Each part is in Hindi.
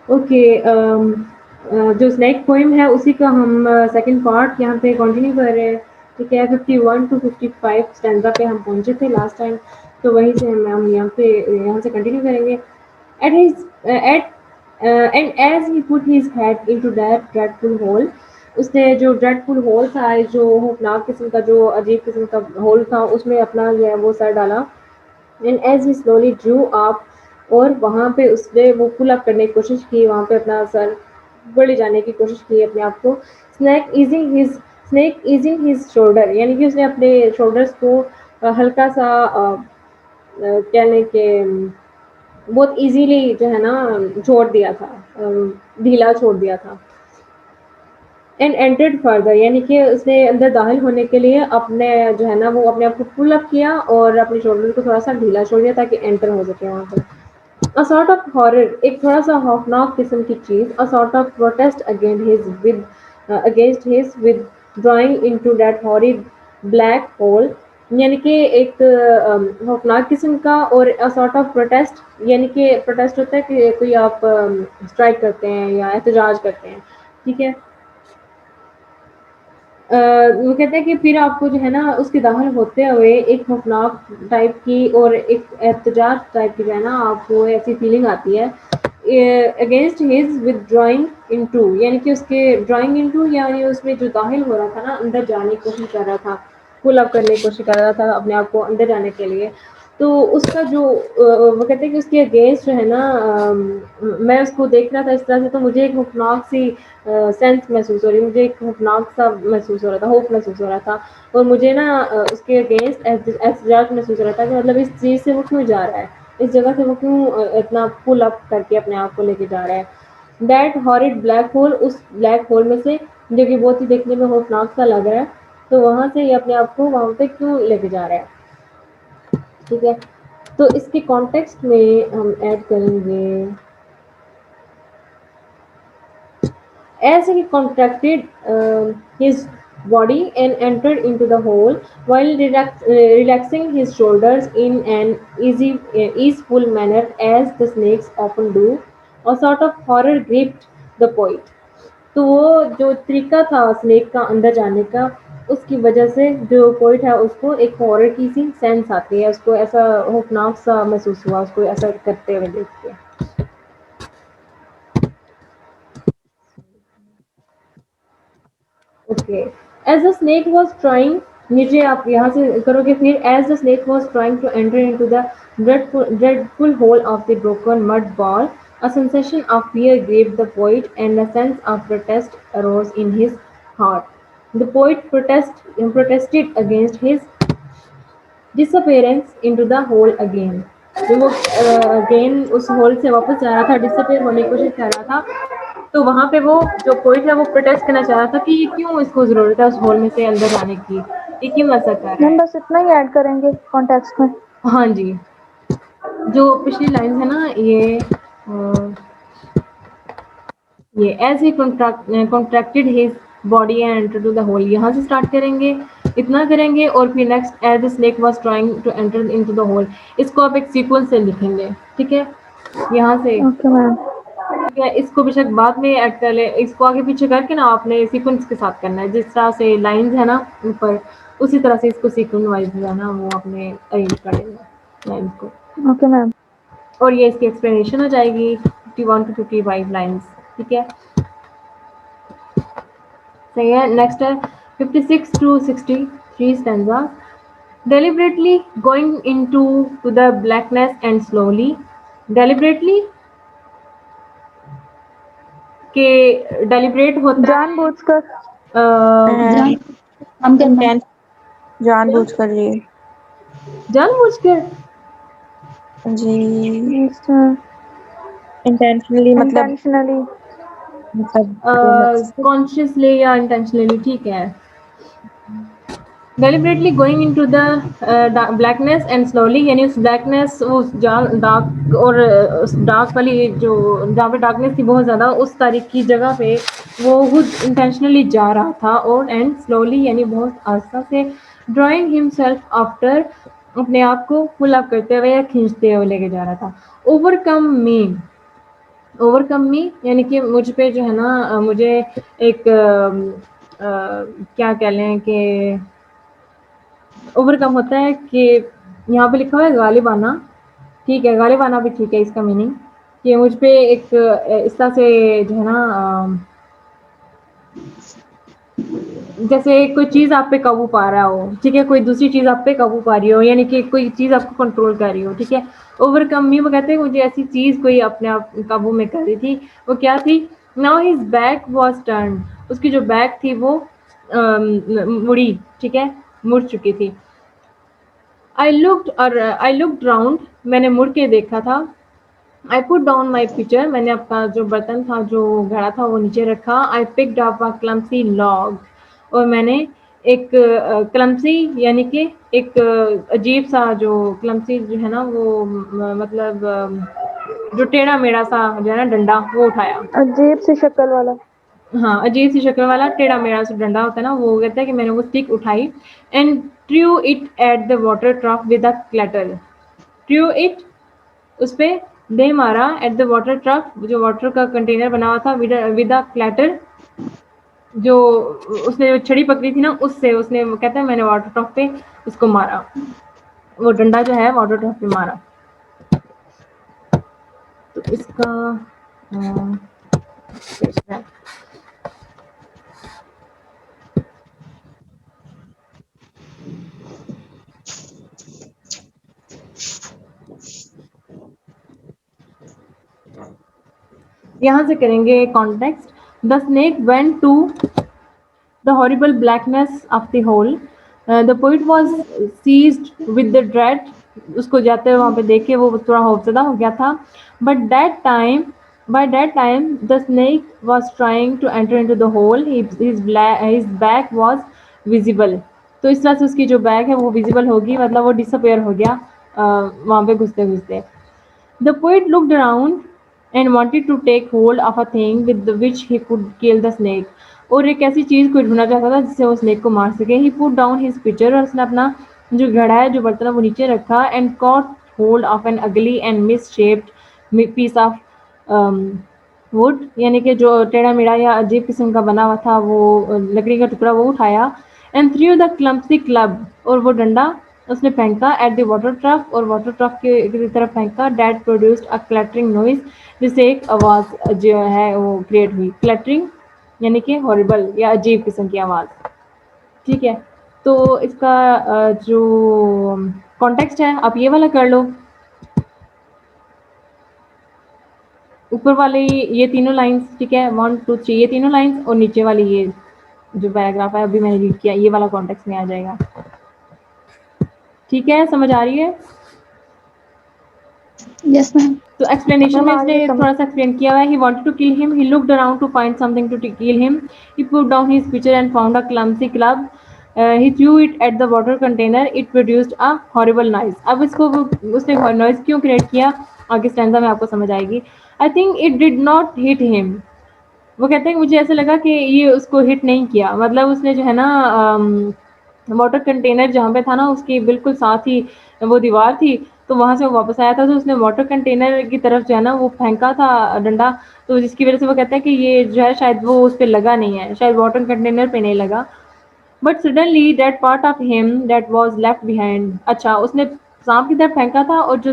ओके। जो स्नेक पोएम है उसी का हम सेकंड पार्ट यहाँ पे कंटिन्यू कर रहे हैं। ठीक है, 51 टू 55 स्टैंजा पे हम पहुंचे थे लास्ट टाइम, तो वहीं से हम यहाँ से कंटिन्यू करेंगे। At his at end as he put his head into that dreadful hole, उसने जो ड्रेडफुल होल था, जो खौफनाक किस्म का, जो अजीब किस्म का होल था, उसमें अपना जो है वो सर डाला। And as he slowly drew up, और वहाँ पे उसने वो पुल अप करने की कोशिश की, वहाँ पे अपना सर ऊपर ले जाने की कोशिश की अपने आप को। स्नेक ईजिंग हिज शोल्डर, यानी कि उसने अपने शोल्डर्स को हल्का सा कहने के बहुत इजीली जो है ना छोड़ दिया था, ढीला छोड़ दिया था। एंड एंटर्ड फर्दर, यानी कि उसने अंदर दाखिल होने के लिए अपने जो है ना वो अपने आप को पुल अप किया और अपने शोल्डर को थोड़ा सा ढीला छोड़ दिया ताकि एंटर हो सके वहाँ पर। A sort of horror, एक थोड़ा सा खौफनाक किस्म की चीज, a sort of protest against his withdrawing into that horrid black hole, यानी कि एक खौफनाक किस्म का, और a sort of protest, यानी कि प्रोटेस्ट होता है कि कोई आप स्ट्राइक करते हैं या एहतजाज करते हैं। ठीक है। वो कहते हैं कि फिर आपको जो है ना उसके दाखिल होते हुए एक खौफनाक टाइप की और एक एहतजाज टाइप की जो है ना आपको ऐसी फीलिंग आती है। अगेंस्ट हिज विदड्रॉइंग इनटू, यानी कि उसके ड्राइंग इनटू, यानी उसमें जो दाखिल हो रहा था ना, अंदर जाने की कोशिश कर रहा था, पुल अप करने की कोशिश कर रहा था अपने आप को अंदर जाने के लिए। तो उसका जो वो कहते हैं कि उसके अगेंस्ट जो है ना, मैं उसको देख रहा था इस तरह से, तो मुझे एक खौफनाक सी सेंस महसूस हो रही, मुझे एक खौफनाक सा महसूस हो रहा था, होप महसूस हो रहा था। और मुझे ना उसके अगेंस्ट एहतजाज महसूस हो रहा था कि मतलब इस चीज़ से वो क्यों जा रहा है, इस जगह से वो क्यों इतना पुल अप करके अपने आप को लेके जा रहा है। दैट हॉरिड ब्लैक होल, उस ब्लैक होल में से, जो कि बहुत ही देखने में खौफनाक सा लग रहा है, तो वहाँ से ये अपने आप को वहाँ पे क्यों लेके जा रहा है। ठीक है। तो इसके कॉन्टेक्स्ट में हम ऐड करेंगे, as he contracted his body and entered into the hole, while relaxing his shoulders in an easeful manner, as the snakes often do, a sort of horror gripped the poet. तो वो जो तरीका था स्नेक का अंदर जाने का, उसकी वजह से जो पोइट है उसको एक हॉरर की सी सेंस आती है, उसको ऐसा खौफनाक सा महसूस हुआ उसको ऐसा करते हुए देख के। Okay. As the snake was trying, नीचे आप यहाँ से करोगे फिर, as the snake was trying to enter into the dreadful hole of the broken mud ball, a sensation of fear gripped the poet, and a sense of protest arose in his heart. The poet protested against his disappearance into the hole again. तो वो अगेन उस होल से वापस जा रहा था, डिसअपेयर होने की कोशिश कर रहा था, तो वहाँ पे वो जो पोइट है वो प्रोटेस्ट करना चाह रहा था कि ये क्यों इसको ज़रूरत है उस होल में से अंदर जाने की, ये क्यों ऐसा कर रहा मैम है। बस इतना ही ऐड करेंगे कॉन्टेक्स्ट में। हाँ जी। जो पिछली लाइन है ना ये as he contracted his body and enter to the hole, यहाँ से स्टार्ट करेंगे, इतना करेंगे, और फिर next as the snake was trying to enter into the hole, इसको आप एक सीक्वेंस से लिखेंगे। ठीक है, यहाँ से। Okay ma'am. ठीक है, इसको बेशक बाद में ऐड कर ले, इसको आगे पीछे करके ना आपने सीक्वेंस के साथ करना है, जिस तरह से लाइंस है ना ऊपर, उसी तरह से इसको सीक्वेंस वाइज जो है ना वो आपने अरेंज कर लेना लाइंस को। Okay ma'am. और ये इसकी एक्सप्लेनेशन हो जाएगी 51 टू 55 लाइंस। ठीक है, सही है। नेक्स्ट है 56 to 63 stanza. Deliberately going into to the blackness and slowly, deliberately के deliberate होता है जानबूझकर। जान हम करना इंटेंस जानबूझकर जी। जानबूझ कर। जी। इंटेंशनली मतलब इंटेंशनली। जो मकसद। कॉन्शियसली या इंटेंशनली, ठीक है। deliberately going into the blackness and slowly, यानी उस blackness, उस डार्क, और उस डार्क वाली जो जहाँ पे डार्कनेस थी बहुत ज़्यादा, उस तारीख की जगह पे वो खुद इंटेंशनली जा रहा था, और एंड स्लोली यानी बहुत आस्था से, ड्राइंग हिमसेल्फ आफ्टर, अपने आप को पुल अप करते हुए या खींचते हुए लेके जा रहा था। ओवरकम मीन, ओवरकम मी यानी कि मुझ पे जो है ना मुझे एक क्या कह लें कि ओवरकम होता है कि यहाँ पे लिखा हुआ है गालिबाना, ठीक है, गालिबाना भी ठीक है इसका मीनिंग, कि मुझ पे एक इस तरह से जो है ना जैसे कोई चीज़ आप पे काबू पा रहा हो, ठीक है, कोई दूसरी चीज़ आप पे काबू पा रही हो, यानी कि कोई चीज़ आपको कंट्रोल कर रही हो, ठीक है। ओवरकम मी वो कहते हैं मुझे ऐसी चीज़ कोई अपने आप काबू में कर रही थी, वो क्या थी? Now his back was turn, उसकी जो बैक थी वो मुड़ी, ठीक है, मुड़ चुकी थी। आई लुक्ड राउंड, मैंने मुड़ के देखा था। I put down my pitcher, मैंने अपना जो बर्तन था, जो घड़ा था, वो नीचे रखा। I picked up a clumsy log, और मैंने एक क्लमसी यानी कि एक अजीब सा, जो क्लमसी जो है ना वो मतलब जो टेढ़ा मेढ़ा सा जो है ना डंडा, वो उठाया। अजीब सी शक्ल वाला। हाँ, अजीब सी शक्ल वाला टेढ़ा मेढ़ा सा डंडा होता है ना, वो कहता है कि मैंने वो स्टिक उठाई and true it at the water trough with a clatter. True it, उस पे दे मारा एट द वाटर ट्रक, जो वाटर का कंटेनर बना हुआ था, विद अ क्लैटर, जो उसने जो छड़ी पकड़ी थी ना उससे उसने, कहता है मैंने वाटर ट्रक पे उसको मारा, वो डंडा जो है वाटर ट्रक पे मारा। तो इसका यहाँ से करेंगे context. The snake went to the horrible blackness of the hole. The poet was seized with the dread. उसको जाते हुए वहाँ पे देख के वो थोड़ा खौफजदा हो गया था. But by that time, the snake was trying to enter into the hole. His back was visible. तो इस तरह से उसकी जो बैक है वो विजिबल होगी, मतलब वो डिसअपेयर हो गया वहाँ पे घुसते घुसते. The poet looked around and wanted to take hold of a thing with which he could kill the snake. और एक ऐसी चीज़ को ढूंढना चाहता था जिससे वो स्नेक को मार सके. He put down his pitcher, और उसने अपना जो घड़ा है, जो बर्तन है, वो नीचे रखा and caught hold of an ugly and misshaped piece of would, यानी कि जो टेढ़ा मेढ़ा या अजीब किस्म का बना हुआ था वो लकड़ी का टुकड़ा, वो उठाया एंड थ्रू द क्लम्पसी क्लब, और वो डंडा उसने फेंका एट द वाटर ट्रक, और वाटर ट्रक की तरफ फेंका. डैट प्रोड्यूस्ड अ क्लैटरिंग नॉइज, जिससे एक आवाज़ जो है वो क्रिएट हुई. क्लैटरिंग यानी कि हॉरिबल या अजीब किस्म की आवाज़, ठीक है. तो इसका जो कॉन्टेक्स्ट है आप ये वाला कर लो. ऊपर वाले ये तीनों लाइंस, ठीक है, 1 2 3 ये तीनों लाइंस, और नीचे वाली ये जो पैराग्राफ है अभी मैंने रीड किया, ये वाला कॉन्टेक्स्ट में आ जाएगा. ठीक है, समझ आ रही है? Yes ma'am. तो एक्सप्लेनेशन मैम में आगे इसने समझ। थोड़ा सा एक्सप्लेन किया हुआ है. He wanted to kill him, he looked around to find something to kill him. He put down his pitcher and found a clumsy club. He threw it at the water container. It produced a horrible noise. अब इसको उसने नॉइज क्यों क्रिएट किया, आगे स्टैंजा में आपको समझ आएगी. I think it did not hit him. वो कहते हैं कि मुझे ऐसा लगा कि ये उसको हिट नहीं किया, मतलब उसने जो है ना वाटर कंटेनर जहाँ पे था ना उसकी बिल्कुल साथ ही वो दीवार थी, तो वहाँ से वो वापस आया था, तो उसने वाटर कंटेनर की तरफ जो है ना वो फेंका था डंडा, तो जिसकी वजह से वो कहते हैं कि ये जो है शायद वो उस पर लगा नहीं है, शायद वाटर कंटेनर पे नहीं लगा. But suddenly that part of him that was left behind. अच्छा, उसने सांप की तरफ फेंका था, और जो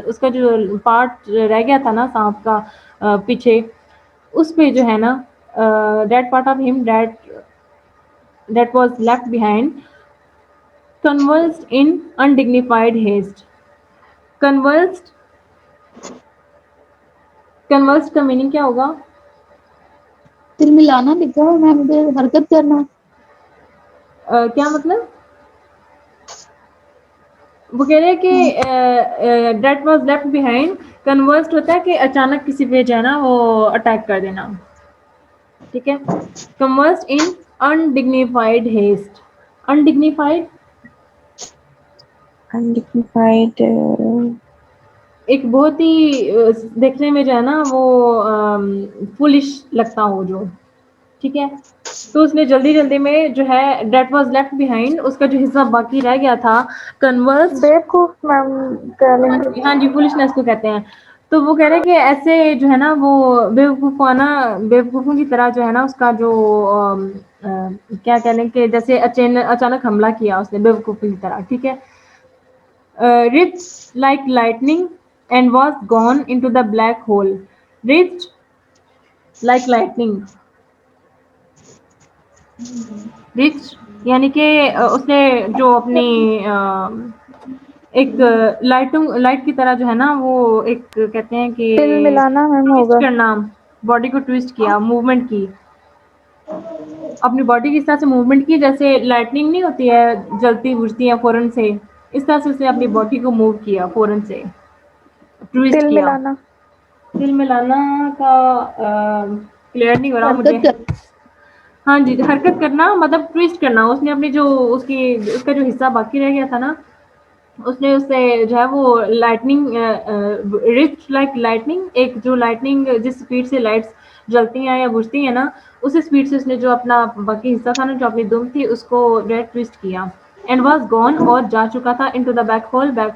उसका जो पार्ट रह गया था ना सांप का पीछे, उस पे जो है ना that part of him that was left behind convulsed in undignified haste. convulsed convulsed का मीनिंग क्या होगा? तिलमिलाना लिखा है मैम, हरकत करना। क्या मतलब? वो कह रहे हैं कि that was left behind. Conversed होता है कि अचानक किसी पे जो है ना वो अटैक कर देना, ठीक है. कन्वर्स्ड इन अनडिग्निफाइड हेस्ट. Undignified undignified. एक बहुत ही देखने में जो है ना वो फुलिश लगता हो जो, ठीक है. तो उसने जल्दी जल्दी में जो है डेट वाज लेफ्ट बिहाइंड, उसका जो हिस्सा बाकी रह गया था, कन्वर्स. बेवकूफ मैम कह हाँ लेंगे। जी, हाँ जी, फुलिशनेस को कहते हैं. तो वो कह रहे हैं कि ऐसे जो है ना वो बेवकूफ़ों की तरह जो है ना उसका जो क्या कह लें कि जैसे अचानक हमला किया उसने बेवकूफ़ी की तरह, ठीक है? Reached like lightning and was gone into the black hole. Reached like lightning. Rich यानी कि उसने जो अपनी एक लाइट की तरह जो है ना वो एक कहते हैं कि तिल मिलाना मैम ट्विस्ट होगा। करना, बॉडी को ट्विस्ट किया, मूवमेंट की, अपनी बॉडी की इस तरह से मूवमेंट की जैसे लाइटनिंग नहीं होती है जलती बुझती है फौरन से, इस तरह से उसने अपनी बॉडी को मूव किया फौरन से, ट्विस्ट तिल किया। मिलाना। तिल मिलाना का क्लियर नहीं हो रहा मुझे। हरकत कर। हाँ जी, हरकत करना मतलब ट्विस्ट करना, उसने अपनी जो उसका जो हिस्सा बाकी रह गया था ना, उसने उससे जो है वो लाइटनिंग रिच लाइक लाइटनिंग, एक जो लाइटनिंग जिस स्पीड से लाइट्स जलती हैं या बुझती हैं ना, उस स्पीड से उसने जो अपना बाकी हिस्सा था ना, जो अपनी दुम थी, उसको जो है ट्विस्ट किया। एंड वाज गॉन, और जा चुका था इनटू द बैक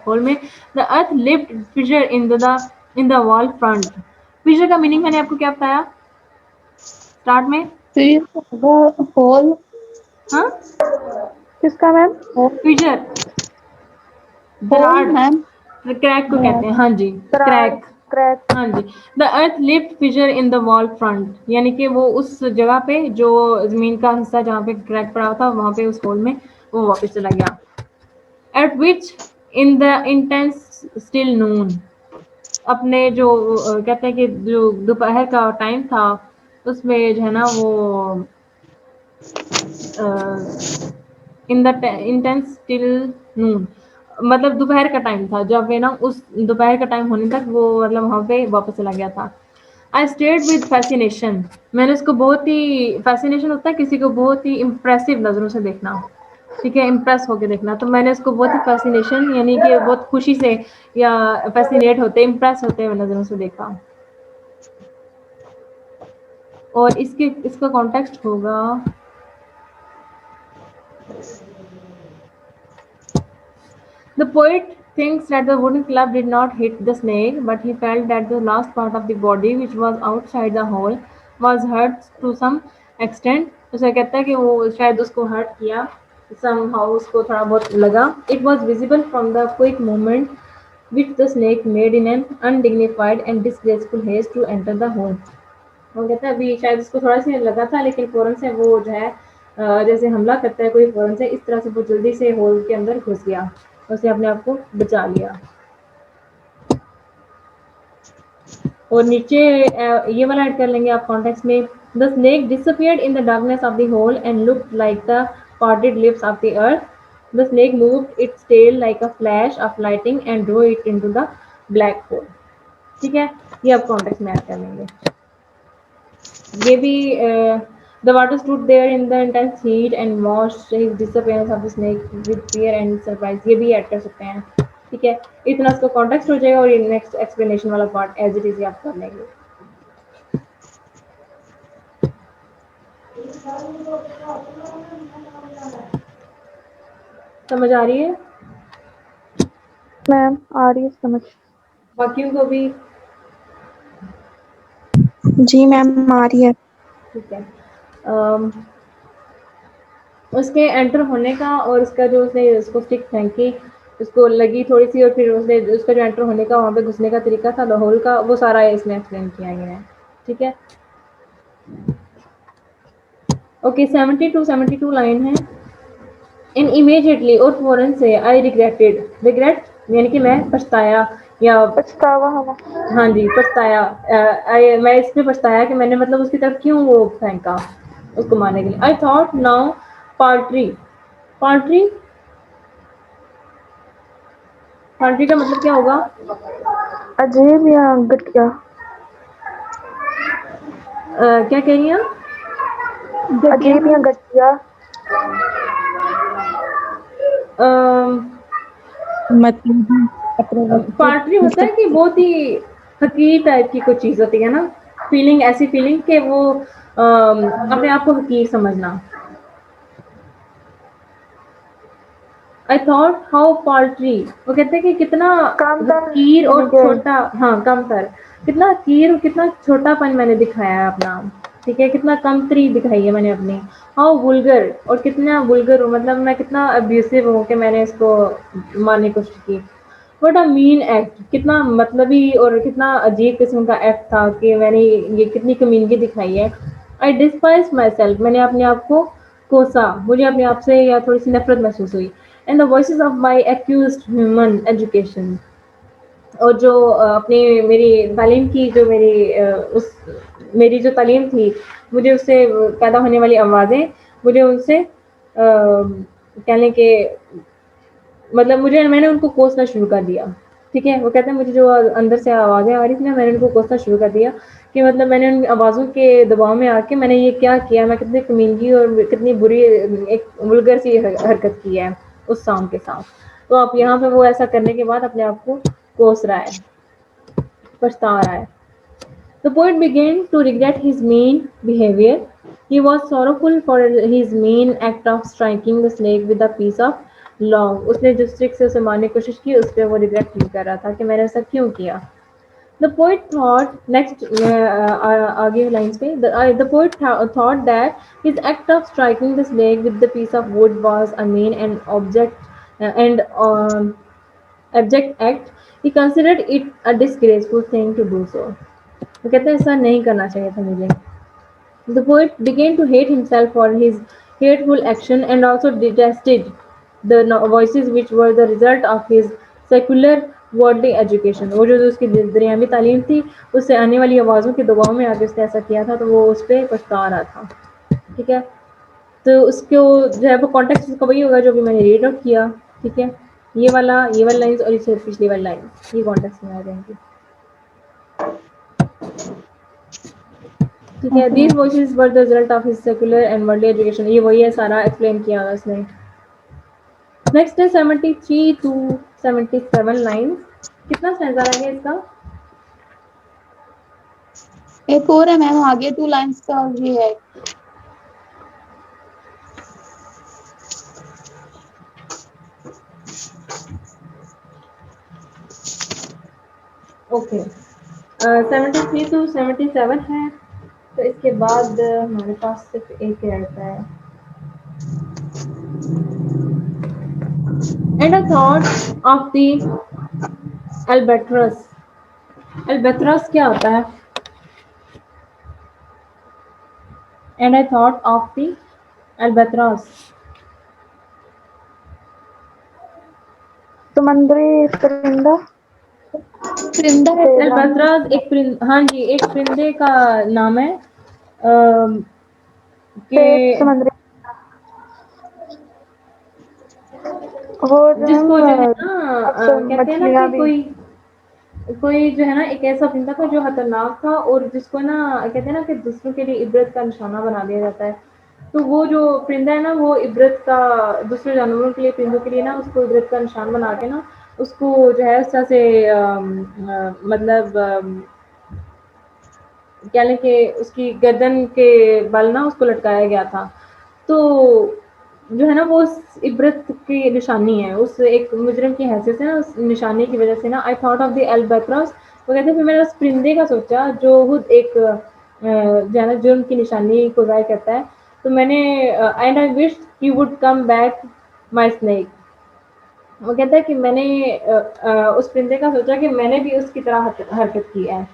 होल में। The earth lift fissure in the wall front. Fissure का मीनिंग मैंने आपको क्या बताया स्टार्ट में? फिर होगा होल। हाँ, किसका मैम? फिशर, होल दरार, मैम। क्रैक को कहते हैं, हाँ जी, करार। क्रैक। क्रैक। हाँ जी, the earth lift fissure in the wall front, यानी कि वो उस जगह पे जो ज़मीन का हिस्सा जहाँ पे क्रैक पड़ा था वहाँ पे उस होल में वो वापस चला गया। At which in the intense still noon, अपने जो कहते हैं कि जो दोपहर का टाइम था उसमें जो है ना वो इन द इंटेंस स्टिल नून, मतलब दोपहर का टाइम था जब वे ना उस दोपहर का टाइम होने तक वो मतलब वहाँ पे वापस चला गया था। आई स्टेयर्ड विद फैसिनेशन, मैंने उसको बहुत ही, फैसिनेशन होता है किसी को बहुत ही इम्प्रेसिव नज़रों से देखना, ठीक है, इम्प्रेस होके देखना, तो मैंने उसको बहुत ही फैसिनेशन यानी कि बहुत खुशी से या फैसिनेट होते, इम्प्रेस होते हुए नज़रों से देखा। और इसका कॉन्टेक्स्ट होगा The poet thinks that the wooden club did not hit the snake, but he felt that the last part of the body, which was outside the hole, was hurt to some extent. उसे कहता है कि वो शायद उसको hurt किया, somehow उसको थोड़ा बहुत लगा. It was visible from the quick movement which the snake made in an undignified and disgraceful haste to enter the hole. वो कहता है अभी शायद उसको थोड़ा सा लगा था लेकिन फ़ौरन से वो जो है जैसे हमला करता है कोई फ़ौरन से, इस तरह से वो जल्दी से होल के अंदर घुस गया, उसने अपने आप को बचा लिया। और नीचे ये वाला ऐड कर लेंगे आप कॉन्टेक्स्ट में। The snake disappeared in the darkness of the hole and looked like the parted lips of the earth. The snake moved its tail like a flash of lightning and drew it into the black hole. ठीक है, ये आप कॉन्टेक्स्ट में ऐड कर लेंगे। ये भी the water stood there in the intense heat and watched his disappearance of the snake with fear and surprise. ये भी ऐड कर सकते हैं, ठीक है, इतना इसका कॉन्टेक्स्ट हो जाएगा और ये नेक्स्ट एक्सप्लेनेशन वाला पार्ट एज इट इज आप कर लेंगे। समझ आ रही है मैम आ रही है समझ। बाकियों को भी? जी मैम आ रही है। ठीक है, उसके एंटर होने का और उसका जो उसने उसको स्टिक फेंकी, उसको लगी थोड़ी सी, और फिर उसने उसका जो एंटर होने का वहाँ पे घुसने का तरीका था लाहौल का, वो सारा इसमें एक्सप्लेन किया गया है, ठीक है। ओके, 72 लाइन है। इन इमीडिएटली और फ़ौरन से आई रिग्रेटेड, रिग्रेट यानी कि मैं पछताया या पछतावा हवा। हाँ जी पछताया, मैं इसमें पछताया कि मैंने मतलब उसकी तरफ क्यों वो फेंका उसको मारने के लिए। I thought now party, party party का मतलब क्या होगा? अजीब या गठिया। क्या कह रही हैं आप? अजीब या गठिया। पार्टली होता है कि बहुत ही हकीर टाइप की कोई चीज़ होती है ना, फीलिंग, ऐसी फीलिंग कि वो अपने आप को हकीर समझना। आई थॉट हाउ पाल्ट्री, वो कहते हैं कि कितना कामतर कीर और यानी कि छोटा, हाँ कमतर, कितना कीर और कितना छोटापन मैंने दिखाया है अपना, ठीक है, कितना कमतरी दिखाई है मैंने अपनी। हाउ वुल्गर, और कितना वुल्गर हूँ, मतलब मैं कितना अब्यूसिव हूँ कि मैंने इसको मारने की कोशिश की। व्हाट अ मीन एक्ट, कितना मतलबी और कितना अजीब किस्म का एक्ट था कि मैंने ये कितनी कमीनगी दिखाई है। आई डिस्पाइज माई सेल्फ, मैंने अपने आप को कोसा, मुझे अपने आप से या थोड़ी सी नफरत महसूस हुई। And the voices of my accuse human education, और जो अपनी मेरी तालीम की जो उस मेरी जो तालीम थी, मुझे उससे पैदा होने वाली आवाज़ें, मुझे उनसे कह लें कि मतलब मुझे मैंने उनको कोसना शुरू कर दिया। ठीक है, वो कहते हैं मुझे जो अंदर से आवाज़ें आ रही थी ना, मैंने उनको कोसना शुरू कर दिया कि मतलब मैंने उन आवाज़ों के दबाव में आके मैंने ये क्या किया, मैं कितनी कमीनगी और कितनी बुरी एक वल्गर सी हरकत की है उस साउंड के साथ। तो आप यहाँ पे वो ऐसा करने के बाद अपने आप को कोस रहा है, पछता रहा है। The poet began to regret his mean behavior. He was sorrowful for his mean act of striking the snake with a piece of log. उसने जो स्टिक से उसे मारने की कोशिश की, उस पर वो रिग्रेट फील कर रहा था कि मैंने ऐसा क्यों किया। The poet thought next आगे लाइन्स पे the poet thought that his act of striking the snake with the piece of wood was a mean and and abject act. He considered it a disgraceful thing to do so. वो कहते हैं ऐसा नहीं करना चाहिए था मुझे। The poet began to hate himself for his hateful action and also detested the voices which were the result of his secular worldly education. वो जो उसकी दुनियावी तालीम थी, उससे आने वाली आवाज़ों के दबाव में आके उसने ऐसा किया था, तो वो उस पर पछता रहा था। ठीक है, तो उसको जो है वो कॉन्टेक्स्ट उसका वही होगा जो भी मैंने रीड आउट किया। ठीक है, ये वाला लाइन्स और इससे पिछली वाली लाइन, ये कॉन्टेक्स्ट में आ जाएंगी। ठीक है, these voices were the result of his secular and worldly education, ये वही है, सारा एक्सप्लेन किया हुआ उसने। नेक्स्ट है 73 टू 77 लाइन्स। कितना स्टैंजा रह गया इसका? एक और है मैम, आगे 2 लाइंस का ये है। ओके, 73 टू 77 है, तो इसके बाद हमारे पास सिर्फ एक ही रहता है। And a thought of the albatross, albatross क्या होता है? And I thought of the albatross, समुद्री परिंदा, परिंदा है। तेला, एल्बेट्रस एक हाँ जी, एक परिंदे का नाम है कि समुद्री, वो जो है जिसको जो है ना अक्सर कहते हैं ना मछलियां कि भी। कोई जो है ना एक ऐसा परिंदा था जो खतरनाक था और जिसको ना कहते हैं ना कि दूसरों के लिए इबरत का निशाना बना दिया जाता है। तो वो जो परिंदा है ना, वो इबरत का दूसरे जानवरों के लिए, परिंदों के लिए ना उसको इबरत का निशान बना के ना उसको जो है उस तरह से मतलब कह लें कि उसकी गर्दन के बल ना उसको लटकाया गया था। तो जो है ना वो उस इबरत की निशानी है, उस एक मुजरिम की हैसियत से ना उस निशानी की वजह से ना आई थॉट ऑफ द एल्बेट्रस, वो कहते हैं फिर मैंने उस परिंदे का सोचा जो खुद एक जो है ना जुर्म की निशानी को ज़ाहिर करता है। तो मैंने and I wish he would come back my snake, वो कहता है कि मैंने उस परिंदे का सोचा कि मैंने भी उसकी तरह हरकत की है।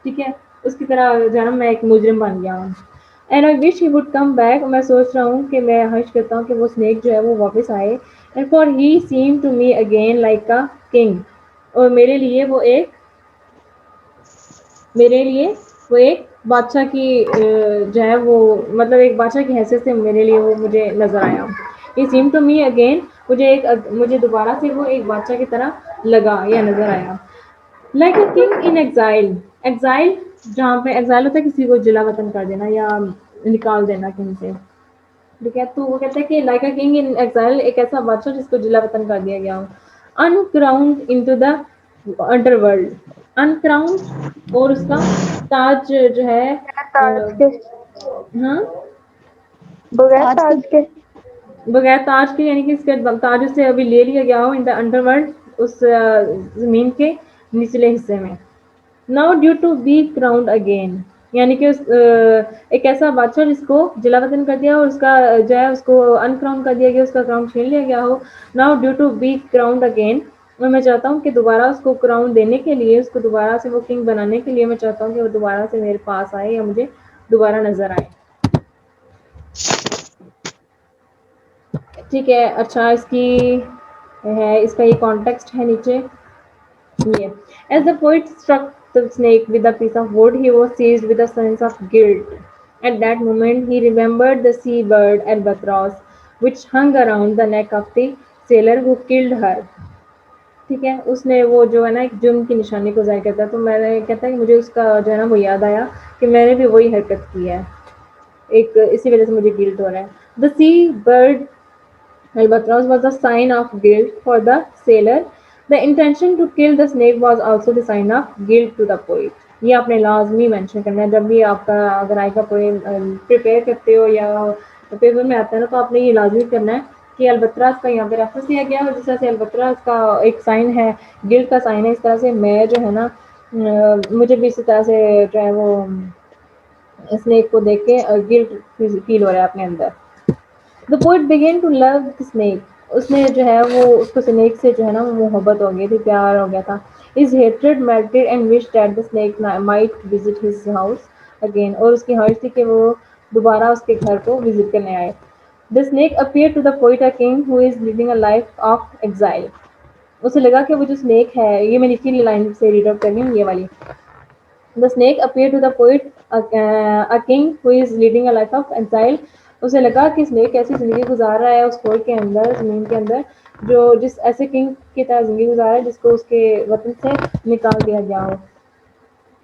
ठीक है, उसकी तरह जो है ना मैं एक मुजरिम बन गया हूँ। And I wish he would come back, मैं सोच रहा हूँ कि मैं हर्ष करता हूँ कि वो स्नेक जो है वो वापस आए। And for he seem to me again like a king, और मेरे लिए वो एक बादशाह की जो है वो मतलब एक बादशाह की हैसियत से मेरे लिए वो मुझे नज़र आया। ही सीम टू मी अगेन, मुझे दोबारा से वो एक बादशाह की तरह लगा या नज़र आया। Like a king in exile, exile जहाँ पे एग्जाइल होता है किसी को जिला वतन कर देना या निकाल देना कहीं से। ठीक है, तो वो कहते हैं कि like a king in exile, एक ऐसा बादशाह जिसको जिला वतन कर दिया गया हो। Uncrowned into the underworld, uncrowned और उसका ताज जो है ताज के, हाँ बगैर ताज के ताज के। बगैर ताज के, यानी कि इसके ताज से अभी ले लिया गया हो इन द अंडरवर्ल्ड, उस ज़मीन के निचले हिस्से में। Now due to be crowned again, यानी कि एक ऐसा बादशाह जिसको जलावतन कर दिया और उसका जो है उसको अनक्राउन कर दिया गया, उसका क्राउन छीन लिया गया हो। Now due to be crowned again, और मैं चाहता हूँ कि दोबारा उसको क्राउन देने के लिए, उसको दोबारा से वो किंग बनाने के लिए मैं चाहता हूँ कि वो दोबारा से मेरे पास आए या मुझे दोबारा नजर आए। ठीक है, अच्छा इसकी है, इसका ये कॉन्टेक्स्ट है नीचे ये। As the poet struck the snake with a piece of wood, he was seized with a sense of guilt. At that moment, he remembered the sea bird albatross, which hung around the neck of the sailor who killed her. ठीक है, उसने वो जो है ना एक जुर्म की निशानी को ज़ाहिर करता है, तो मैंने कहता है कि मुझे उसका जो है ना वो याद आया कि मैंने भी वही हरकत की है, एक इसी वजह से मुझे गिल्ट हो रहा है। The sea bird albatross was a sign of guilt for the sailor. The intention to kill the snake was also the sign of guilt to the poet. ये आपने लाजमी मेंशन करना है जब भी आपका अगर आएगा पोएम प्रिपेयर करते हो या पेपर में आता है ना, तो आपने ये लाजमी करना है कि अल्बत्रास का यहाँ पे रेफरेंस दिया गया है, और जिस तरह से अल्बत्रास का एक साइन है, गिल्ट का साइन है, इस तरह से मैं जो है ना मुझे भी इसी तरह से जो है वो स्नेक को देख के गिल्ट फील हो रहा है अपने अंदर। The poet began to love the snake, उसने जो है वो उसको स्नेक से जो है ना वो मोहब्बत हो गई थी, प्यार हो गया था। Is hatred melted and wish that the snake might visit his house again, और उसकी ख्वाहिश थी कि वो दोबारा उसके घर को विजिट करने आए। The snake appear to the poet a king who is living a life of exile, उसे लगा कि वो जो स्नेक है, ये मैं निचली लाइन से रीड आउट कर रही हूँ ये वाली। The snake appeared to the poet a king who is leading a life of exile. उसे लगा कि स्नेक ऐसी जिंदगी गुजार रहा है उस पोर्ट के अंदर, जमीन के अंदर, जो जिस ऐसे किंग की तरह जिंदगी गुजार रहा है जिसको उसके वतन से निकाल दिया गया हो।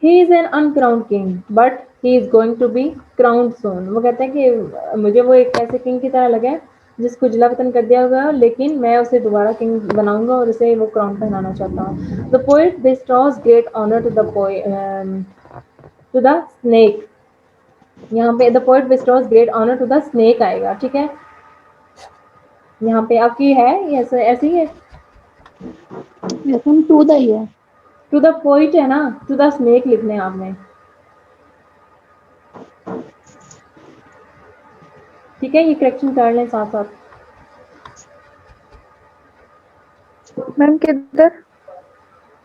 He is an uncrowned king but he is going to be crowned soon. वो कहते हैं कि मुझे वो एक ऐसे किंग की तरह लगा है जिसको जिला वतन कर दिया होगा, लेकिन मैं उसे दोबारा किंग बनाऊंगा और उसे वो क्राउन पहनाना चाहता हूँ। The poet bestows great honour to the snake, यहाँ पे the poet bestows great honour to the snake आएगा। ठीक है, यहाँ पे आपकी है ये ऐसे ऐसे ही है, लेकिन टू द ही है। टू द पोइट है ना, टू द स्नेक लिखने हैं आपने। ठीक है, ये करेक्शन कर लें साथ साथ। मैम किधर?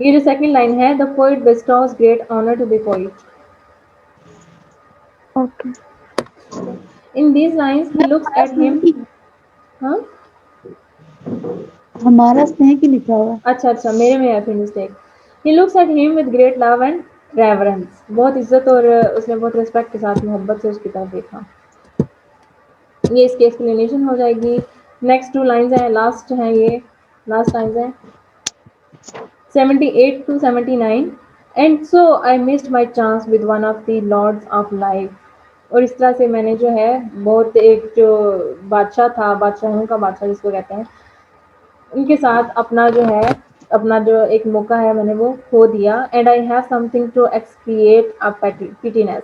ये जो सेकंड लाइन है, the poet bestows great honour to the poet. Okay. In these lines he looks हमारा एट हिम। स्नेक ही, हाँ, हमारा स्नेक ही लिखा हुआ है। अच्छा अच्छा, मेरे में है फिर mistake. He looks at him with great love and reverence, बहुत इज्जत और उसने बहुत रिस्पेक्ट के साथ मोहब्बत से उसकी तरफ देखा। ये इसकी एक्सप्लेनेशन हो जाएगी। नेक्स्ट टू लाइन्स हैं, लास्ट हैं ये, लास्ट लाइन्स हैं 78 to 79। And so I missed my chance with one of the lords of life, और इस तरह से मैंने जो है बहुत एक जो बादशाह था, बादशाहों का बादशाह जिसको कहते हैं, उनके साथ अपना जो है अपना जो एक मौका है मैंने वो खो दिया। And I have something to expiate a pettiness,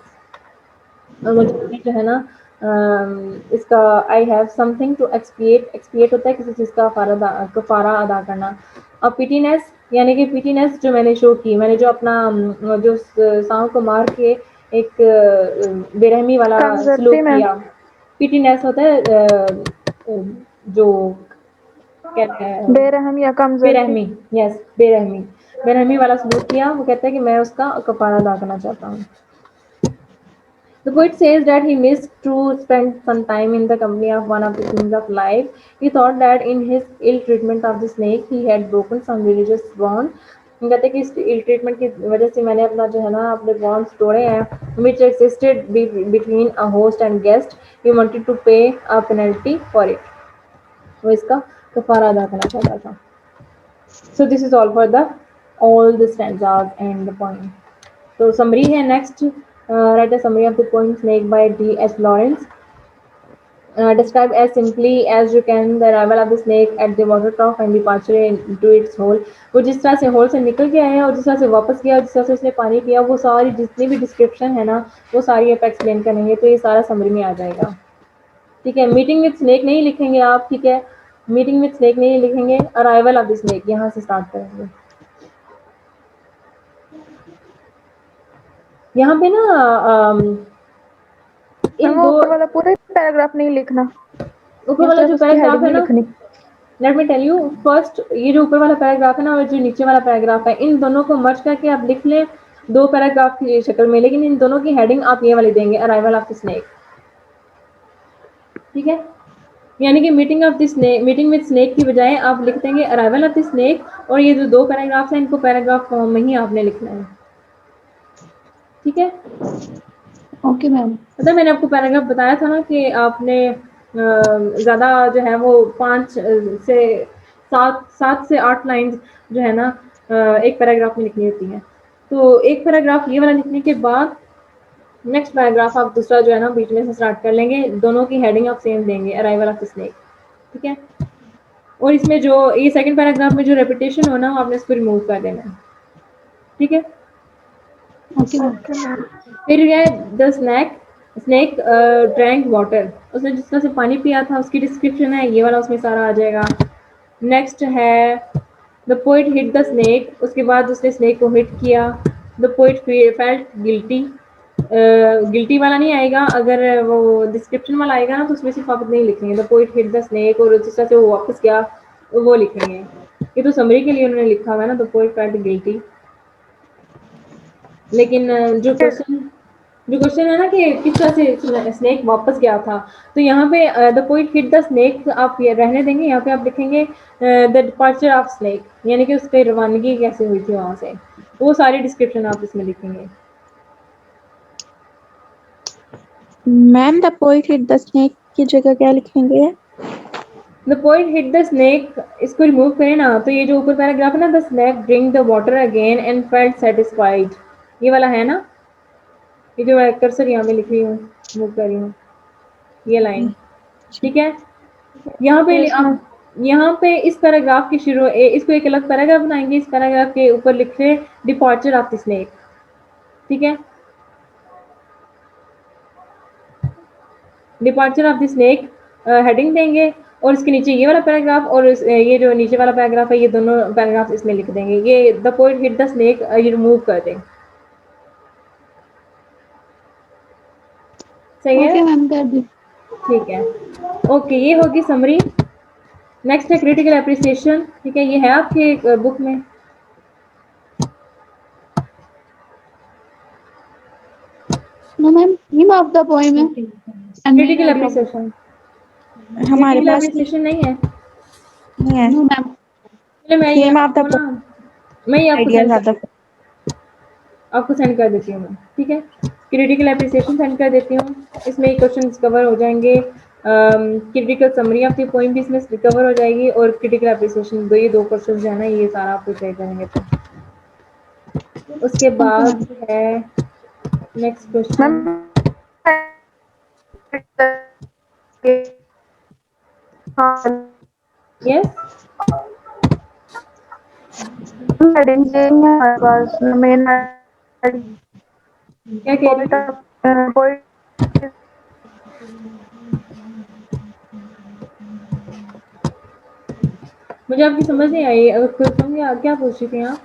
और मुझे जो है ना इसका I have something to expiate, expiate होता है किसी चीज़ का कफारा अदा करना। और पिटीनेस यानी कि पिटीनेस जो मैंने शो की, मैंने जो अपना जो सांव को मार के एक बेरहमी वाला सलूक कमजोरी मैम। किया। पिटीनेस होता है जो कहते हैं बेरहम या कमजोरी। बेरहमी, यस बेरहमी, बेरहमी वाला सलूक किया। वो कहता है कि मैं उसका कफारा अदा करना चाहता हूँ। The poet says that he missed to spend some time in the company of one of the kings of life. He thought that in his ill treatment of the snake he had broken some religious bond. कहते हैं कि इस ill treatment की वजह से मैंने अपना जो है ना अपने bonds तोड़े हैं, which existed between a host and guest. He wanted to pay a penalty for it. वो इसका कफारा अदा करना चाहता था। So this is all for the all the stanzas and the poem. So summary है next. Write a summary of the poem Snake by D.S. Lawrence. Describe as simply as you can the arrival of the snake at the water trough and departure into its hole. वो जिस तरह से होल से निकल गया है और जिस तरह से वापस गया और जिस तरह से उसने पानी पिया, वो सारी जितनी भी डिस्क्रिप्शन है ना वो सारी आप एक्सप्लेन करेंगे, तो ये सारा समरी में आ जाएगा। ठीक है, मीटिंग विद स्नेक नहीं लिखेंगे आप, ठीक है, मीटिंग विद स्नेक नहीं लिखेंगे, अराइवल ऑफ द स्नेक यहाँ से स्टार्ट करेंगे। यहाँ पे ना इन मैम दो ऊपर वाला पूरा पैराग्राफ नहीं लिखना, ऊपर या वाला सिर्फ जो उसकी पैराग्राफ हेडिंग है ही ना, लिखनी? Let me tell you first, ये जो ऊपर वाला पैराग्राफ है ना और जो नीचे वाला पैराग्राफ है, इन दोनों को मर्ज करके आप लिख लें दो पैराग्राफ की शक्ल में, लेकिन इन दोनों की हेडिंग आप ये वाली देंगे, अराइवल ऑफ द स्नेक। ठीक है, यानी कि मीटिंग विद स्नेक की बजाय आप लिख देंगे अराइवल ऑफ द स्नेक, और ये जो दो पैराग्राफ्स हैं इनको पैराग्राफ फॉर्म में ही आपने लिखना है। ठीक है, ओके मैम। मतलब मैंने आपको पैराग्राफ बताया था ना कि आपने ज़्यादा जो है वो 5 से 7 से 8 लाइन्स जो है ना एक पैराग्राफ में लिखनी होती हैं। तो एक पैराग्राफ ये वाला लिखने के बाद नेक्स्ट पैराग्राफ आप दूसरा जो है ना बीच में से स्टार्ट कर लेंगे, दोनों की हेडिंग आप सेम देंगे, अराइवल ऑफ द स्नेक। ठीक है, और इसमें जो ये सेकंड पैराग्राफ में जो रेपिटेशन हो ना आपने इसको रिमूव कर देना है। ठीक है, ओके मैम। फिर है द स्नेक ड्रैंक वाटर, उसने जिस तरह से पानी पिया था उसकी डिस्क्रिप्शन है, ये वाला उसमें सारा आ जाएगा। नेक्स्ट है the poet hit the snake, उसके बाद उसने स्नेक को हिट किया। The poet felt guilty, guilty वाला नहीं आएगा, अगर वो डिस्क्रिप्शन वाला आएगा ना तो उसमें सिर्फ आप नहीं लिखेंगे the poet hit the snake, और जिस तरह से वो वापस गया वो लिखेंगे। ये तो समरी के लिए उन्होंने लिखा हुआ है ना, द पोइट फेल्ट गिल्टी। लेकिन जो क्वेश्चन है ना कि किस तरह से स्नेक वापस गया था, तो यहाँ पे the poet hit the snake आप ये रहने देंगे, यहाँ पे आप लिखेंगे द डिपार्चर ऑफ स्नेक, यानी कि उसकी रवानगी कैसे हुई थी वहां से, वो सारी डिस्क्रिप्शन आप इसमें लिखेंगे। Ma'am the poet hit the snake की जगह क्या लिखेंगे? The poet hit the snake, इसको रिमूव करें ना, तो ये जो ऊपर पैराग्राफ है ना, the snake drink the water again and felt satisfied, ये वाला है ना, ये जो मैं कर्सर यहाँ पे लिख रही हूँ, मूव कर रही हूँ, ये लाइन। ठीक है, यहाँ पे Yes, ma'am. आप यहाँ पे इस पैराग्राफ की शुरू इसको एक अलग पैराग्राफ बनाएंगे, इस पैराग्राफ के ऊपर लिख रहे डिपार्चर ऑफ द स्नेक। ठीक है, departure of the snake heading देंगे, और इसके नीचे ये वाला पैराग्राफ और ये जो नीचे वाला पैराग्राफ है, ये दोनों पैराग्राफ इसमें लिख देंगे। ये the poet hit the snake ये रिमूव कर दें। सही है, ओके मैम, कर दी। ठीक है, ओके, ये होगी समरी। नेक्स्ट है क्रिटिकल एप्रिसिएशन। ठीक है, ये है आपके बुक में। No ma'am, theme of the poem है क्रिटिकल एप्रिसिएशन, हमारे पास एप्रिसिएशन नहीं है। नहीं है। No ma'am. चलो मैं ये थीम ऑफ आपको द ना मैं ये आइडियाज ऑफ द आपको सेंड कर देती हूँ मैं। ठीक है, क्रिटिकल एप्रिसिएशन सेंड कर देती हूँ, इसमें क्वेश्चन कवर हो जाएंगे। Critical summary of the poem भी इसमें कवर हो जाएगी, और क्रिटिकल एप्रिसिएशन ये दो क्वेश्चन जो है ना, ये सारा आप प्रिपेयर करेंगे। तो उसके बाद है नेक्स्ट क्वेश्चन। यस, क्या कह रही हैं? मुझे आपकी समझ नहीं आई, अगर कोई समझे क्या पूछ रही थी आप?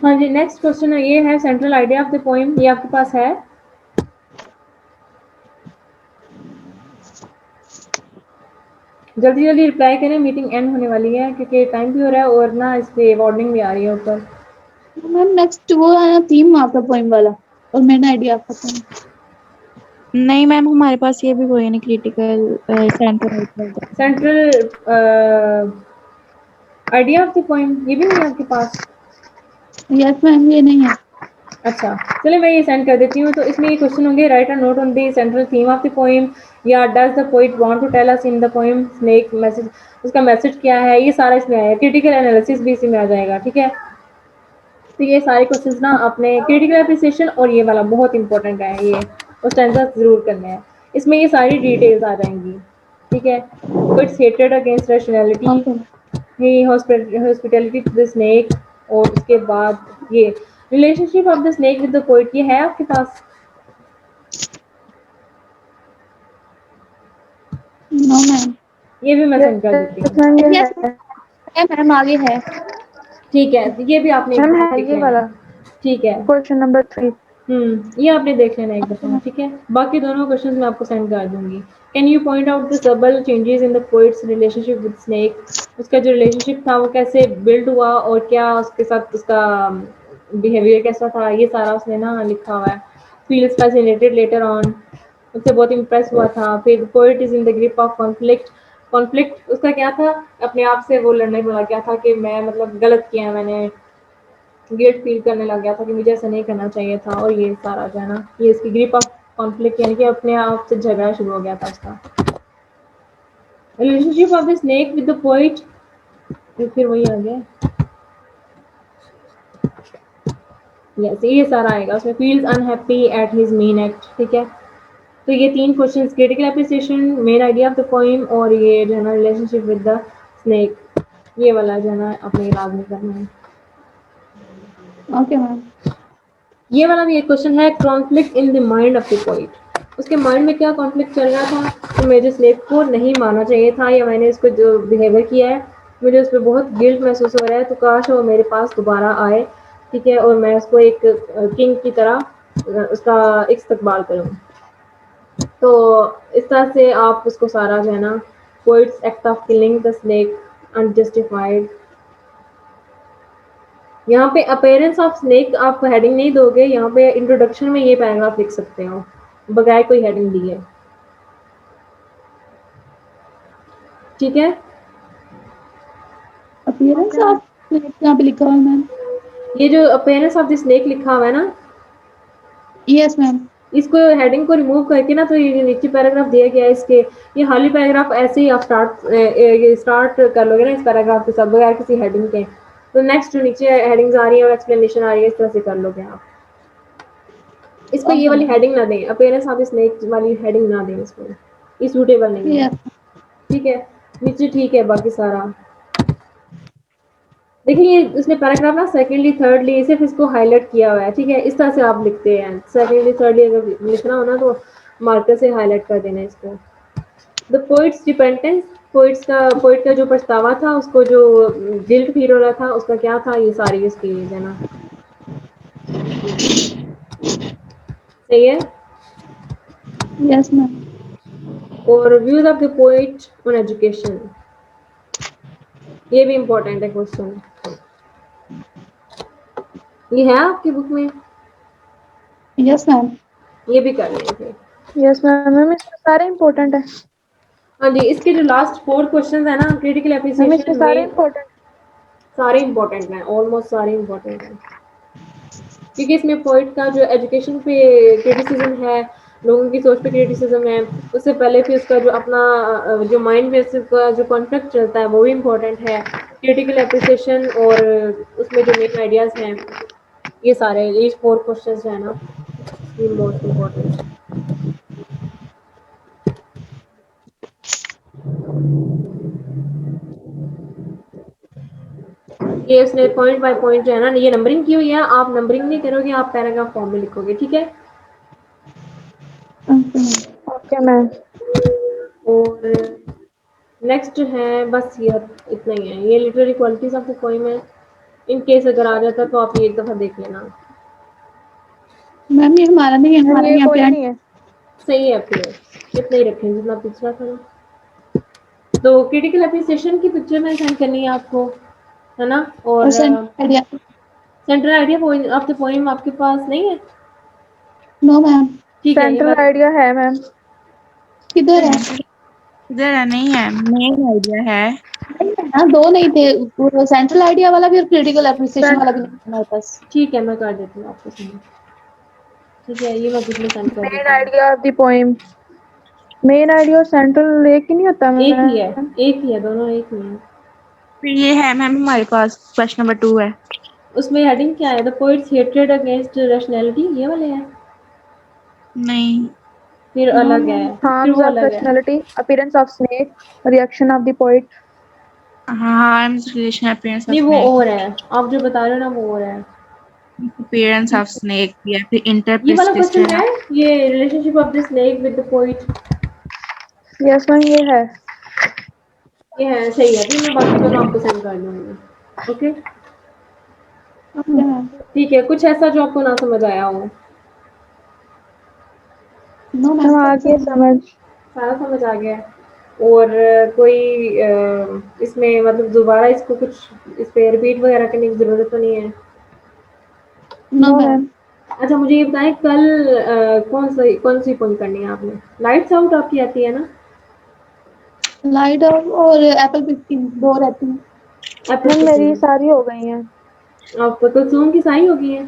हाँ जी, नेक्स्ट क्वेश्चन है, ये है central idea of the poem, ये आपके पास है। जल्दी जल्दी रिप्लाई करें, मीटिंग एंड होने वाली है, क्योंकि टाइम भी हो रहा है और ना इस पे वार्निंग भी आ रही है ऊपर। मैम नेक्स्ट वो है ना थीम ऑफ द पोएम वाला, और मैंने आइडिया आपका पोएम। नहीं मैम, हमारे पास ये भी वो है नहीं, critical central idea of the poem ये भी नहीं है आपके पास? यस मैम, ये नहीं है। अच्छा, चलिए मैं ये सेंड कर देती हूँ। तो इसमें ये क्वेश्चन होंगे, write a note on the central theme of the poem, या does the poet want to tell us in the poem snake message, उसका मैसेज क्या है, ये सारा इसमें आएगा। क्रिटिकल एनालिसिस भी इसमें आ जाएगा। ठीक है, तो ये सारे क्वेश्चंस ना अपने क्रिटिकल एप्रिसिएशन और ये वाला बहुत इंपॉर्टेंट है ये। और स्टैंजा ज़रूर करने हैं। इसमें ये सारी डिटेल्स आ जाएंगी, ठीक है। It's hated against rationality, okay he hospitality to the snake, और उसके बाद ये relationship of the snake with the poet, ये है आपके पास? No ma'am. ये भी मैं सेंड कर देती यस हूँ। मैम ये यस है। है मैम, आगे है। ठीक है, तो ये भी आपने एक मैम दफ़ा है देख ये लेना वाला है। ठीक है। Question number 3। ये आपने देख लेना एक दफ़ा, ठीक है। बाकी दोनों क्वेश्चंस मैं आपको सेंड कर दूंगी। Can you point out the subtle changes in the poet's relationship with snake? उसका जो रिलेशनशिप था वो कैसे बिल्ड हुआ और क्या उसके साथ उसका बिहेवियर कैसा था, ये सारा उसने ना लिखा हुआ है। फील्स फैसिनेटेड लेटर ऑन, उससे बहुत इम्प्रेस हुआ था। फिर poet is in the grip of conflict, conflict उसका क्या था, अपने आप से वो लड़ने लग गया था कि मैं मतलब गलत किया मैंने, गिल्ट फील करने लग गया था कि मुझे ऐसा नहीं करना चाहिए था, और ये सारा जो है ना, ये इसकी ग्रिप ऑफ कॉन्फ्लिक्ट यानी कि अपने आप से झगड़ा शुरू हो गया था उसका। Relationship of the snake with the poet, फिर वही आ गया। यस, ये सारा आएगा उसमें। Feels unhappy at his main act, ठीक है। तो ये तीन questions, critical appreciation, main idea of the poem, और ये जो है ना रिलेशनशिप विद द स्नेक, ये वाला जो है ना अपने लाजमी करना है। Okay ma'am. ये वाला भी एक क्वेश्चन है, conflict in the mind of the poet. उसके माइंड में क्या कॉन्फ्लिक्ट चल रहा था, तो मुझे स्नेक को नहीं मारना चाहिए था, या मैंने इसको जो बिहेवियर किया है मुझे उस पर बहुत गिल्ट महसूस हो रहा है, तो काश वो मेरे पास दोबारा आए, ठीक है, और मैं उसको एक किंग की तरह उसका इस्तकबाल करूँ। तो इस तरह से आप उसको सारा जो है ना, poets act of killing the snake unjustified. यहाँ पे अपीयरेंस ऑफ स्नेक आप हेडिंग नहीं दोगे, यहाँ पे इंट्रोडक्शन में ये पैराग्राफ लिख सकते हो बगैर कोई हेडिंग दिए, ठीक है। अपीयरेंस ऑफ यहाँ पे लिखा हुआ है मैम। ये जो अपीयरेंस ऑफ द स्नेक लिखा हुआ है ना, यस मैम। इसको हेडिंग को रिमूव करके ना, तो ये नीचे पैराग्राफ दिया गया है इसके, ये खाली पैराग्राफ ऐसे ही आप स्टार्ट कर लोगे ना इस पैराग्राफ के साथ बगैर किसी हेडिंग के, तो नेक्स्ट जो नीचे हेडिंग्स आ रही है और एक्सप्लेनेशन आ रही है, इस तरह से कर लोगे आप। इसको ये ओके वाली मैम। हेडिंग ना दें, अपीयरेंस ऑफ द स्नेक वाली हेडिंग ना दें इसको, ये सूटेबल नहीं है, यस। ठीक है। नीचे ठीक है बाकी सारा। देखिए उसने पैराग्राफ ना सेकेंडली थर्डली सिर्फ इसको हाईलाइट किया हुआ है, ठीक है। इस तरह से आप लिखते हैं, सेकेंडली थर्डली अगर लिखना हो ना तो मार्कर से हाईलाइट कर देना इसको। द पोइट्स डिपेंडेंस, पोइट का जो पछतावा था, उसको जो गिल्ट फील हो रहा था, उसका क्या था, ये सारी इसकी है ना, सही है। Yes ma'am. और views of the poet on education, ये भी इम्पोर्टेंट है क्वेश्चन, ये है आपकी बुक में, यस मैम। ये भी कर लेंगे। यस मैम, मैम इसमें सारे इम्पोर्टेंट है। हाँ जी, इसके जो लास्ट 4 क्वेश्चन है ना, क्रिटिकल मैम इसमें एप्रिसिएशन सारे में इम्पोर्टेंट। सारे इम्पोर्टेंट हैं, ऑलमोस्ट सारे इम्पोर्टेंट हैं, क्योंकि इसमें पोइट का जो एजुकेशन पे क्रिटिसिज्म है, लोगों की सोच पे क्रिटिसिज्म है, उससे पहले फिर उसका जो अपना जो माइंड में का जो कॉन्फ्लिक्ट चलता है वो भी इम्पोर्टेंट है, क्रिटिकल एप्रिसिएशन, और उसमें जो मेन आइडियाज हैं, ये सारे ये 4 क्वेश्चन है ना, ये मोस्ट इम्पोर्टेंट। ये उसने पॉइंट बाय पॉइंट जो है ना, ये नंबरिंग की हुई है, आप नंबरिंग नहीं करोगे, आप पैराग्राफ फॉर्म में लिखोगे, ठीक है। Okay ma'am. Okay ma'am. और नेक्स्ट है बस ये इतना ही है, ये literary qualities of the poem है। इन केस अगर आ जाता तो आप ये एक दफ़ा देख लेना। मैम ये हमारा नहीं है, मैम हमारा ये यहाँ कोई पे नहीं है। सही है फिर, इतना ही रखें जितना पिछला था। तो क्रिटिकल एप्रिसिएशन की पिक्चर में सेंड करनी है आपको, है ना। और और cent idea. Central idea of the poem आपके पास नहीं है, नो मैम। ठीक है, ये सेंट्रल मैं आइडिया है मैम। किधर है? इधर है, नहीं है, मेन आइडिया है। नहीं है ना, दो नहीं थे, वो सेंट्रल आइडिया वाला भी और क्रिटिकल एप्रिसिएशन वाला भी मेन नहीं है हमारे पास। ठीक है, मैं कर देती हूँ आपको सेंड, ठीक है, ये मैं पिछले सेंड कर देती हूँ। Idea of the poem, main idea और सेंट्रल एक ही नहीं होता एक ही है, मैम। एक ही है, दोनों एक ही है। फिर ये है मैम हमारे पास, क्वेश्चन नंबर 2 है। उसमें हेडिंग क्या है, the poets hatred against rationality, ये वाले हैं। नहीं। फिर No, अलग है, ma'am. फिर Harms वो of अलग है। personality, appearance of snake, reaction of the poet. Harms relation appearance of नहीं वो snake. और है, आप जो बता रहे हो ना वो और है। Appearance of snake या फिर ये वाला क्वेश्चन interpretation है, ये relationship of the snake with the poet. Yes ma'am ये है। ये है, सही है। फिर मैं बाकी दोनों आपको सेंड कर दूंगी। Okay Okay, ma'am. ठीक है। कुछ ऐसा जो आपको ना समझ आया हो? No, हम ma'am. आगे समझ। सारा समझ आ गया है। और कोई इसमें मतलब दोबारा इसको कुछ इस पे रिपीट वगैरह करने की जरूरत तो नहीं है? No, no ma'am. मैम। अच्छा मुझे ये बताएं, कल कौन सी पोइम करनी है आपने? लाइट्स आउट आपकी आती है ना? Light of और Apple 15 दो रहती हैं। एप्पल मैम मेरी 15 सारी हो गई हैं। आप कुलसुम की सारी होगी है?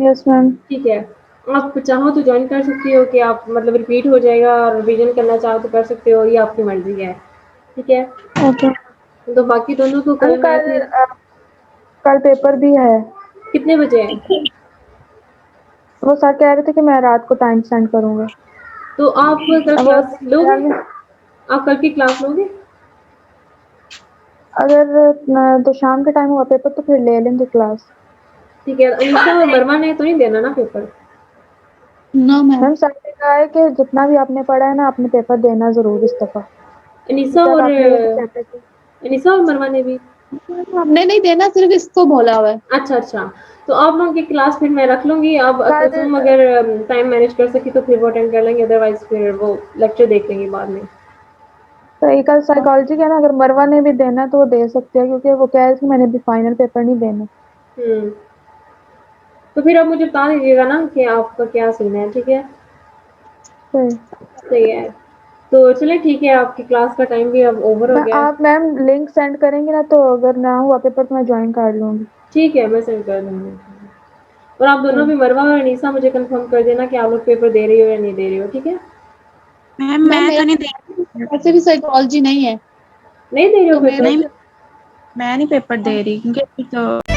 Yes ma'am. ठीक है। आप चाहो तो ज्वाइन कर सकती हो कि आप मतलब रिपीट हो जाएगा और रिवीजन करना चाहो तो कर सकते हो, ये आपकी मर्जी है। ठीक है। ओके। तो बाकी दोनों को मैम कल मैं कल फिर कल पेपर भी है। कितने बजे है? वो सर कह रहे थे कि मैं रात को टाइम सेंड करूंगा। तो आप कल अब वो क्लास लोगे? आप कल की क्लास लोगे? अगर तो शाम के टाइम हुआ पेपर तो फिर ले लेंगे क्लास। ठीक है। अनीसा और मरवा ने तो नहीं देना ना paper? No, ma'am. Ma'am sir ने कहा है कि जितना भी आपने पढ़ा है ना आपने पेपर देना जरूर इस दफा। अनीसा जब और आपने ये भी कहते थे। अनीसा और मरवा ने भी? हमने नहीं देना, सिर्फ इसको बोला हुआ है। अच्छा अच्छा। तो आप लोगों की क्लास फिर मैं रख लूंगी। अब कल कुलसुम अगर टाइम मैनेज कर सकी तो फिर वो अटेंड कर लेंगे, अदरवाइज फिर वो लेक्चर देख लेंगे बाद में। सही कल साइकोलॉजी का ना अगर मरवा ने भी देना तो वो दे सकते हैं क्योंकि वो कह रहे थे मैंने भी फाइनल पेपर नहीं देना। हम्म। तो फिर आप मुझे बता दीजिएगा ना कि आपका क्या सीन है। ठीक है। सही। सही है। तो चले ठीक है, आपकी क्लास का टाइम भी अब ओवर हो गया है। आप मैम लिंक सेंड करेंगे ना तो अगर ना हुआ पेपर तो मैं ज्वाइन कर लूंगी। ठीक है, मैं सेंड कर दूंगी। और आप दोनों भी, मरवा और अनीसा, मुझे कंफर्म कर देना कि आप लोग पेपर दे रही हो या नहीं दे रही हो। ठीक है। मैम मैम मैं मेरा तो नहीं दे वैसे भी साइकोलॉजी नहीं है नहीं दे रहे हो तो मैं पेपर? नहीं मैं नहीं पेपर दे रही क्योंकि अभी तो